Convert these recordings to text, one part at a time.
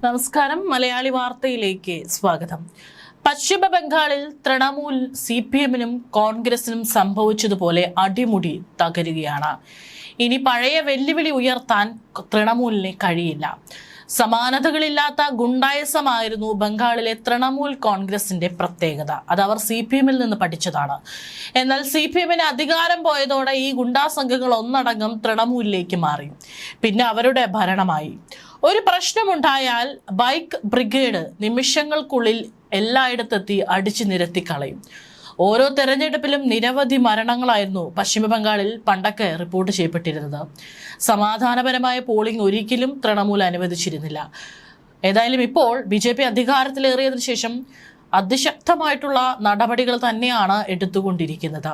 നമസ്കാരം. മലയാളി വാർത്തയിലേക്ക് സ്വാഗതം. പശ്ചിമ ബംഗാളിൽ തൃണമൂൽ സിപിഎമ്മിനും കോൺഗ്രസിനും സംഭവിച്ചതുപോലെ അടിമുടി തകരുകയാണ്. ഇനി പഴയ വെല്ലുവിളി ഉയർത്താൻ തൃണമൂലിന് കഴിയില്ല. സമാനതകളില്ലാത്ത ഗുണ്ടായസമായിരുന്നു ബംഗാളിലെ തൃണമൂൽ കോൺഗ്രസിന്റെ പ്രത്യേകത. അത് അവർ സിപിഎമ്മിൽ നിന്ന് പഠിച്ചതാണ്. എന്നാൽ സിപിഎമ്മിന് അധികാരം പോയതോടെ ഈ ഗുണ്ടാ സംഘങ്ങൾ ഒന്നടങ്കം തൃണമൂലിലേക്ക് മാറി. പിന്നെ അവരുടെ ഭരണമായി. ഒരു പ്രശ്നമുണ്ടായാൽ ബൈക്ക് ബ്രിഗേഡ് നിമിഷങ്ങൾക്കുള്ളിൽ എല്ലായിടത്തെത്തി അടിച്ചു നിരത്തി കളയും. ഓരോ തെരഞ്ഞെടുപ്പിലും നിരവധി മരണങ്ങളായിരുന്നു പശ്ചിമ ബംഗാളിൽ പണ്ടൊക്കെ റിപ്പോർട്ട് ചെയ്യപ്പെട്ടിരുന്നത്. സമാധാനപരമായ പോളിംഗ് ഒരിക്കലും തൃണമൂൽ അനുവദിച്ചിരുന്നില്ല. ഏതായാലും ഇപ്പോൾ ബിജെപി അധികാരത്തിലേറിയതിനു ശേഷം അതിശക്തമായിട്ടുള്ള നടപടികൾ തന്നെയാണ് എടുത്തുകൊണ്ടിരിക്കുന്നത്.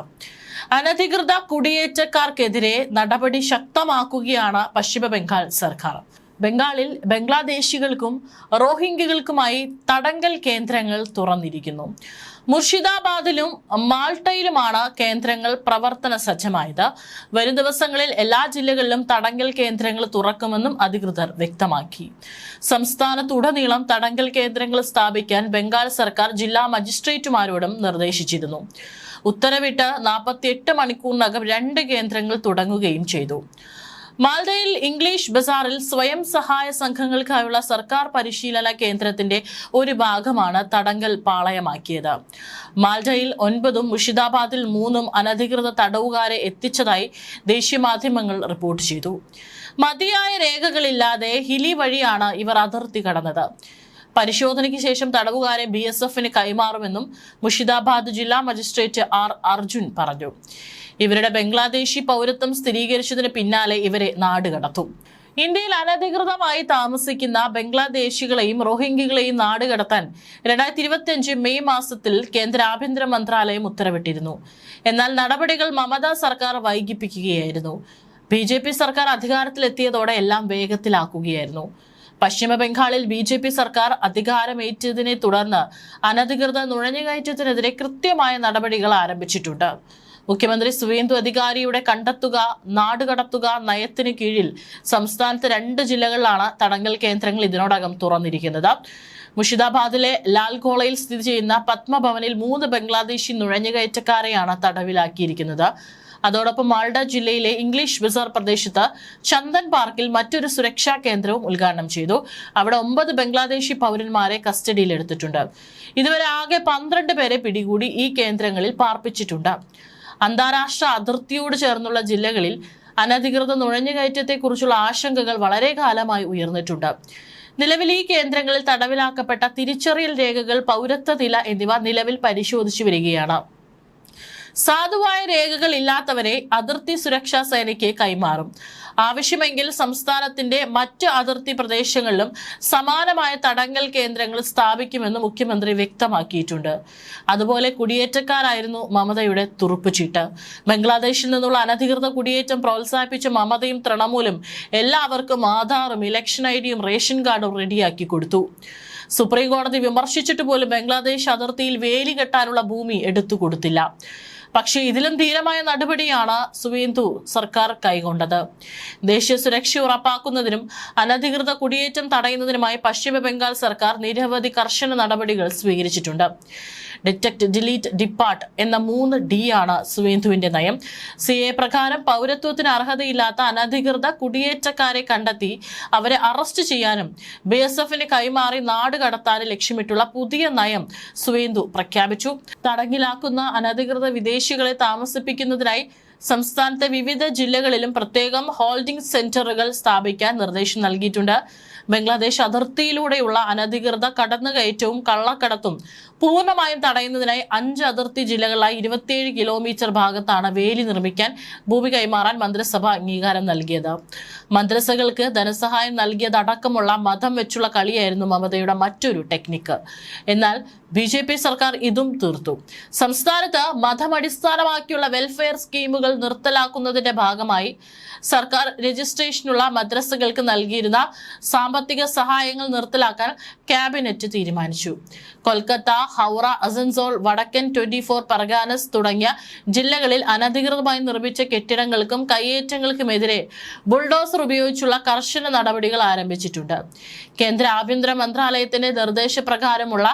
അനധികൃത കുടിയേറ്റക്കാർക്കെതിരെ നടപടി ശക്തമാക്കുകയാണ് പശ്ചിമ ബംഗാൾ സർക്കാർ. ബംഗാളിൽ ബംഗ്ലാദേശികൾക്കും റോഹിംഗ്യകൾക്കുമായി തടങ്കൽ കേന്ദ്രങ്ങൾ തുറന്നിരിക്കുന്നു. മുർഷിദാബാദിലും മാൾട്ടയിലുമാണ് കേന്ദ്രങ്ങൾ പ്രവർത്തന സജ്ജമായത്. വരും ദിവസങ്ങളിൽ എല്ലാ ജില്ലകളിലും തടങ്കൽ കേന്ദ്രങ്ങൾ തുറക്കുമെന്നും അധികൃതർ വ്യക്തമാക്കി. സംസ്ഥാനത്തുടനീളം തടങ്കൽ കേന്ദ്രങ്ങൾ സ്ഥാപിക്കാൻ ബംഗാൾ സർക്കാർ ജില്ലാ മജിസ്ട്രേറ്റുമാരോടും നിർദ്ദേശിച്ചിരുന്നു. ഉത്തരവിട്ട് 48 മണിക്കൂറിനകം 2 കേന്ദ്രങ്ങൾ തുടങ്ങുകയും ചെയ്തു. മാൽഡയിൽ ഇംഗ്ലീഷ് ബസാറിൽ സ്വയം സഹായ സംഘങ്ങൾക്കായുള്ള സർക്കാർ പരിശീലന കേന്ദ്രത്തിന്റെ ഒരു ഭാഗമാണ് തടങ്കൽ പാളയമാക്കിയത്. മാൽഡയിൽ 9 മുർഷിദാബാദിൽ 3 അനധികൃത തടവുകാരെ എത്തിച്ചതായി ദേശീയ മാധ്യമങ്ങൾ റിപ്പോർട്ട് ചെയ്തു. മതിയായ രേഖകളില്ലാതെ ഹിലി വഴിയാണ് ഇവർ അതിർത്തി കടന്നത്. പരിശോധനയ്ക്ക് ശേഷം തടവുകാരെ BSFന് കൈമാറുമെന്നും മുർഷിദാബാദ് ജില്ലാ മജിസ്ട്രേറ്റ് R അർജുൻ പറഞ്ഞു. ഇവരുടെ ബംഗ്ലാദേശി പൗരത്വം സ്ഥിരീകരിച്ചതിന് പിന്നാലെ ഇവരെ നാടുകടത്തും. ഇന്ത്യയിൽ അനധികൃതമായി താമസിക്കുന്ന ബംഗ്ലാദേശികളെയും റോഹിംഗ്യകളെയും നാടുകടത്താൻ 2025 മെയ് മാസത്തിൽ കേന്ദ്ര ആഭ്യന്തര മന്ത്രാലയം ഉത്തരവിട്ടിരുന്നു. എന്നാൽ നടപടികൾ മമതാ സർക്കാർ വൈകിപ്പിക്കുകയായിരുന്നു. BJP സർക്കാർ അധികാരത്തിലെത്തിയതോടെ എല്ലാം വേഗത്തിലാക്കുകയായിരുന്നു. പശ്ചിമ ബംഗാളിൽ BJP സർക്കാർ അധികാരമേറ്റതിനെ തുടർന്ന് അനധികൃത നുഴഞ്ഞുകയറ്റത്തിനെതിരെ കൃത്യമായ നടപടികൾ ആരംഭിച്ചിട്ടുണ്ട്. മുഖ്യമന്ത്രി സുവേന്ദു അധികാരിയുടെ കണ്ടെത്തുക, നാടുകടത്തുക നയത്തിന് കീഴിൽ സംസ്ഥാനത്ത് 2 ജില്ലകളിലാണ് തടങ്കൽ കേന്ദ്രങ്ങൾ ഇതിനോടകം തുറന്നിരിക്കുന്നത്. മുർഷിദാബാദിലെ ലാൽഗോളയിൽ സ്ഥിതി ചെയ്യുന്ന പത്മഭവനിൽ 3 ബംഗ്ലാദേശി നുഴഞ്ഞുകയറ്റക്കാരെയാണ് തടവിലാക്കിയിരിക്കുന്നത്. അതോടൊപ്പം മാൾഡ ജില്ലയിലെ ഇംഗ്ലീഷ് ബസാർ പ്രദേശത്ത് ചന്ദൻ പാർക്കിൽ മറ്റൊരു സുരക്ഷാ കേന്ദ്രവും ഉദ്ഘാടനം ചെയ്തു. അവിടെ 9 ബംഗ്ലാദേശി പൗരന്മാരെ കസ്റ്റഡിയിലെടുത്തിട്ടുണ്ട്. ഇതുവരെ ആകെ 12 പേരെ പിടികൂടി ഈ കേന്ദ്രങ്ങളിൽ പാർപ്പിച്ചിട്ടുണ്ട്. അന്താരാഷ്ട്ര അതിർത്തിയോട് ചേർന്നുള്ള ജില്ലകളിൽ അനധികൃത നുഴഞ്ഞുകയറ്റത്തെക്കുറിച്ചുള്ള ആശങ്കകൾ വളരെ കാലമായി ഉയർന്നിട്ടുണ്ട്. നിലവിൽ ഈ കേന്ദ്രങ്ങളിൽ തടവിലാക്കപ്പെട്ട തിരിച്ചറിയൽ രേഖകൾ, പൗരത്വ നില എന്നിവ നിലവിൽ പരിശോധിച്ചു വരികയാണ്. സാധുവായ രേഖകൾ ഇല്ലാത്തവരെ അതിർത്തി സുരക്ഷാ സേനയ്ക്ക് കൈമാറും. ആവശ്യമെങ്കിൽ സംസ്ഥാനത്തിന്റെ മറ്റ് അതിർത്തി പ്രദേശങ്ങളിലും സമാനമായ തടങ്കൽ കേന്ദ്രങ്ങൾ സ്ഥാപിക്കുമെന്ന് മുഖ്യമന്ത്രി വ്യക്തമാക്കിയിട്ടുണ്ട്. അതുപോലെ കുടിയേറ്റക്കാരായിരുന്നു മമതയുടെ തുറുപ്പുചീട്ട്. ബംഗ്ലാദേശിൽ നിന്നുള്ള അനധികൃത കുടിയേറ്റം പ്രോത്സാഹിപ്പിച്ച മമതയും തൃണമൂലും എല്ലാവർക്കും ആധാറും ഇലക്ഷൻ ഐഡിയും റേഷൻ കാർഡും റെഡിയാക്കി കൊടുത്തു. സുപ്രീം കോടതി വിമർശിച്ചിട്ട് പോലും ബംഗ്ലാദേശ് അതിർത്തിയിൽ വേലി കെട്ടാനുള്ള ഭൂമി എടുത്തു കൊടുത്തില്ല. പക്ഷേ ഇതിലും ധീരമായ നടപടിയാണ് സുവേന്ദു സർക്കാർ കൈക്കൊണ്ടത്. ദേശീയ സുരക്ഷ ഉറപ്പാക്കുന്നതിനും അനധികൃത കുടിയേറ്റം തടയുന്നതിനുമായി പശ്ചിമ ബംഗാൾ സർക്കാർ നിരവധി കർശന നടപടികൾ സ്വീകരിച്ചിട്ടുണ്ട്. ഡിറ്റക്ട്, ഡിലീറ്റ്, ഡിപ്പാർട്ട് എന്ന 3D ആണ് സുവേന്ദുവിന്റെ നയം. CA പ്രകാരം പൗരത്വത്തിന് അർഹതയില്ലാത്ത അനധികൃത കുടിയേറ്റക്കാരെ കണ്ടെത്തി അവരെ അറസ്റ്റ് ചെയ്യാനും BSFന് കൈമാറി നാട് കടത്താനും ലക്ഷ്യമിട്ടുള്ള പുതിയ നയം സുവേന്ദു പ്രഖ്യാപിച്ചു. തടങ്കിലാക്കുന്ന അനധികൃത വിദേശികളെ താമസിപ്പിക്കുന്നതിനായി സംസ്ഥാനത്തെ വിവിധ ജില്ലകളിലും പ്രത്യേകം ഹോൾഡിംഗ് സെന്ററുകൾ സ്ഥാപിക്കാൻ നിർദ്ദേശം നൽകിയിട്ടുണ്ട്. ബംഗ്ലാദേശ് അതിർത്തിയിലൂടെയുള്ള അനധികൃത കടന്നുകയറ്റവും കള്ളക്കടത്തും പൂർണ്ണമായും തടയുന്നതിനായി 5 അതിർത്തി ജില്ലകളിലായി 27 കിലോമീറ്റർ ഭാഗത്താണ് വേലി നിർമ്മിക്കാൻ ഭൂമി കൈമാറാൻ മന്ത്രിസഭ അംഗീകാരം നൽകിയത്. മന്ത്രിസഭകൾക്ക് ധനസഹായം നൽകിയതടക്കമുള്ള മതം വെച്ചുള്ള കളിയായിരുന്നു മമതയുടെ മറ്റൊരു ടെക്നിക്ക്. എന്നാൽ BJP സർക്കാർ ഇതും തീർത്തു. സംസ്ഥാനത്ത് മതമടിസ്ഥാനമാക്കിയുള്ള വെൽഫെയർ സ്കീമുകൾ നിർത്തലാക്കുന്നതിന്റെ ഭാഗമായി സർക്കാർ രജിസ്ട്രേഷനുള്ള മദ്രസകൾക്ക് നൽകിയിരുന്ന സാമ്പത്തിക സഹായങ്ങൾ നിർത്തലാക്കാൻ ക്യാബിനറ്റ് തീരുമാനിച്ചു. കൊൽക്കത്ത, ഹൗറ, അസൻസോൾ, വടക്കൻ 24 പർഗാനസ് തുടങ്ങിയ ജില്ലകളിൽ അനധികൃതമായി നിർമ്മിച്ച കെട്ടിടങ്ങൾക്കും കയ്യേറ്റങ്ങൾക്കുമെതിരെ ബുൾഡോസർ ഉപയോഗിച്ചുള്ള കർശന നടപടികൾ ആരംഭിച്ചിട്ടുണ്ട്. കേന്ദ്ര ആഭ്യന്തര മന്ത്രാലയത്തിന്റെ നിർദ്ദേശപ്രകാരമുള്ള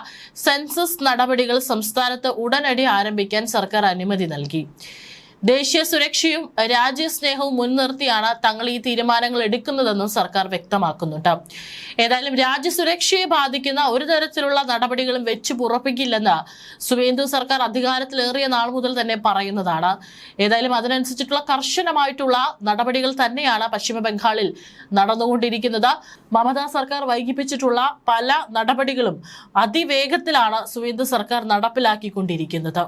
സെൻസസ് നടപടികൾ സംസ്ഥാനത്ത് ഉടനടി ആരംഭിക്കാൻ സർക്കാർ അനുമതി നൽകി. ദേശീയ സുരക്ഷയും രാജ്യസ്നേഹവും മുൻനിർത്തിയാണ് തങ്ങൾ ഈ തീരുമാനങ്ങൾ എടുക്കുന്നതെന്നും സർക്കാർ വ്യക്തമാക്കുന്നുണ്ട്. ഏതായാലും രാജ്യസുരക്ഷയെ ബാധിക്കുന്ന ഒരു തരത്തിലുള്ള നടപടികളും വെച്ച് പുറപ്പിക്കില്ലെന്ന് സുവേന്ദു സർക്കാർ അധികാരത്തിലേറിയ നാൾ മുതൽ തന്നെ പറയുന്നതാണ്. ഏതായാലും അതിനനുസരിച്ചിട്ടുള്ള കർശനമായിട്ടുള്ള നടപടികൾ തന്നെയാണ് പശ്ചിമ ബംഗാളിൽ നടന്നുകൊണ്ടിരിക്കുന്നത്. മമതാ സർക്കാർ വൈകിപ്പിച്ചിട്ടുള്ള പല നടപടികളും അതിവേഗത്തിലാണ് സുവേന്ദു സർക്കാർ നടപ്പിലാക്കിക്കൊണ്ടിരിക്കുന്നത്.